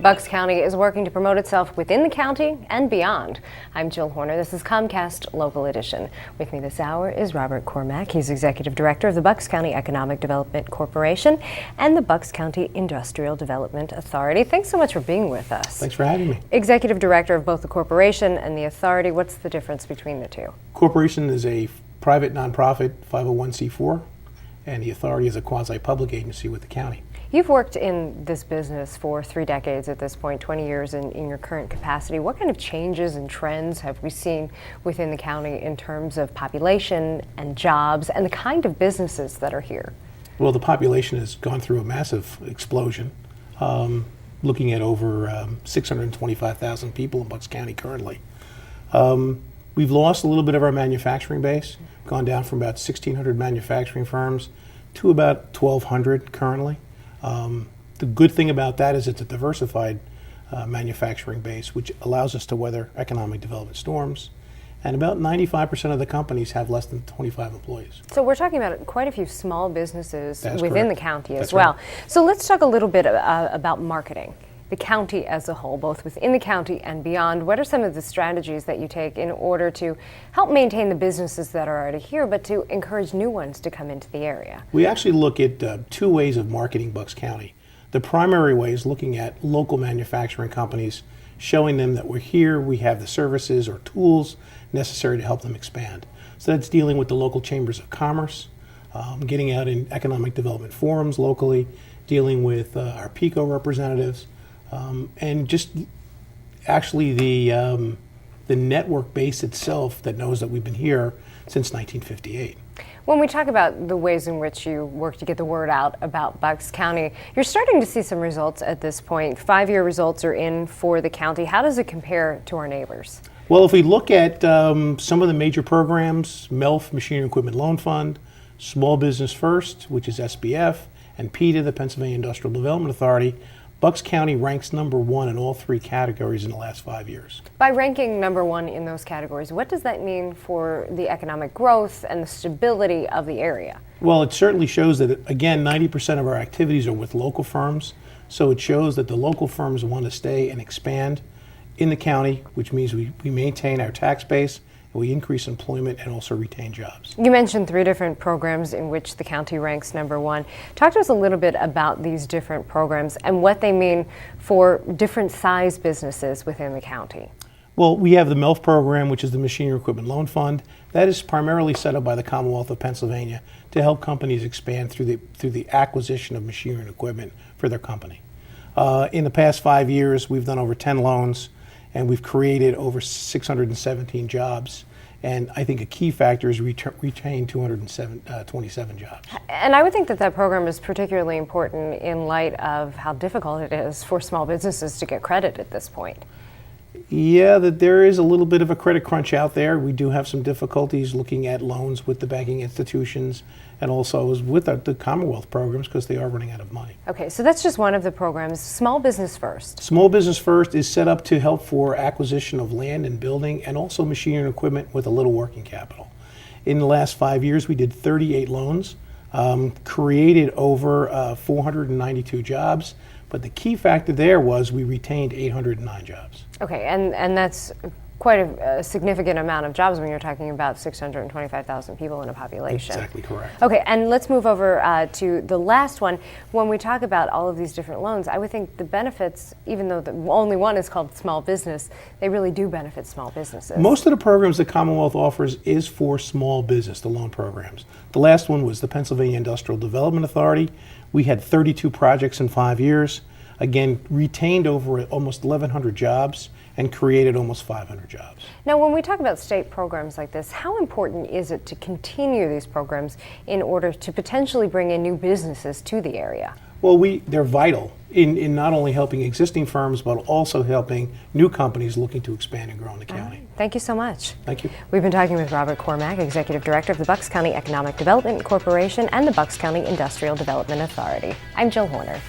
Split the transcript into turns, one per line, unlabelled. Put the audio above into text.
Bucks County is working to promote itself within the county and beyond. I'm Jill Horner. This is Comcast Local Edition. With me this hour is Robert Cormack. He's Executive Director of the Bucks County Economic Development Corporation and the Bucks County Industrial Development Authority. Thanks so much for being with us.
Thanks for having me.
Executive Director of both the corporation and the authority. What's the difference between the two?
Corporation is a private nonprofit 501c4, and the authority is a quasi-public agency with the county.
You've worked in this business for 3 decades at this point, 20 years in your current capacity. What kind of changes and trends have we seen within the county in terms of population and jobs and the kind of businesses that are here?
Well, the population has gone through a massive explosion, looking at over 625,000 people in Bucks County currently. We've lost a little bit of our manufacturing base, gone down from about 1,600 manufacturing firms to about 1,200 currently. The good thing about that is it's a diversified manufacturing base, which allows us to weather economic development storms. And about 95% of the companies have less than 25 employees.
So we're talking about quite a few small businesses within the county as
That's
well.
right.
So let's talk a little bit about marketing. The county as a whole, both within the county and beyond. What are some of the strategies that you take in order to help maintain the businesses that are already here, but to encourage new ones to come into the area?
We actually look at 2 ways of marketing Bucks County. The primary way is looking at local manufacturing companies, showing them that we're here, we have the services or tools necessary to help them expand. So that's dealing with the local chambers of commerce, getting out in economic development forums locally, dealing with our PICO representatives, and just actually the network base itself that knows that we've been here since 1958.
When we talk about the ways in which you work to get the word out about Bucks County, you're starting to see some results at this point. 5-year results are in for the county. How does it compare to our neighbors?
Well, if we look at some of the major programs, MELF, Machinery and Equipment Loan Fund, Small Business First, which is SBF, and PETA, the Pennsylvania Industrial Development Authority, Bucks County ranks #1 in all 3 categories in the last 5 years.
By ranking #1 in those categories, what does that mean for the economic growth and the stability of the area?
Well, it certainly shows that, again, 90% of our activities are with local firms. So it shows that the local firms want to stay and expand in the county, which means we maintain our tax base, and we increase employment and also retain jobs.
You mentioned 3 different programs in which the county ranks #1. Talk to us a little bit about these different programs and what they mean for different size businesses within the county.
Well, we have the MELF program, which is the Machinery and Equipment Loan Fund. That is primarily set up by the Commonwealth of Pennsylvania to help companies expand through the acquisition of machinery and equipment for their company. In the past 5 years, we've done over 10 loans, and we've created over 617 jobs. And I think a key factor is retain 227 jobs.
And I would think that that program is particularly important in light of how difficult it is for small businesses to get credit at this point.
Yeah, that there is a little bit of a credit crunch out there. We do have some difficulties looking at loans with the banking institutions and also with the Commonwealth programs because they are running out of money.
Okay, so that's just one of the programs. Small Business First.
Small Business First is set up to help for acquisition of land and building and also machinery and equipment with a little working capital. In the last 5 years, we did 38 loans, created over 492 jobs. But the key factor there was we retained 809 jobs.
Okay, and that's quite a significant amount of jobs when you're talking about 625,000 people in a population.
Exactly correct.
Okay, and let's move over to the last one. When we talk about all of these different loans, I would think the benefits, even though the only one is called small business, they really do benefit small businesses.
Most of the programs the Commonwealth offers is for small business, the loan programs. The last one was the Pennsylvania Industrial Development Authority. We had 32 projects in 5 years. Again, retained over almost 1,100 jobs and created almost 500 jobs.
Now, when we talk about state programs like this, how important is it to continue these programs in order to potentially bring in new businesses to the area?
Well, they're vital in not only helping existing firms, but also helping new companies looking to expand and grow in the county.
Right. Thank you so much.
Thank you.
We've been talking with Robert Cormack, Executive Director of the Bucks County Economic Development Corporation and the Bucks County Industrial Development Authority. I'm Jill Horner.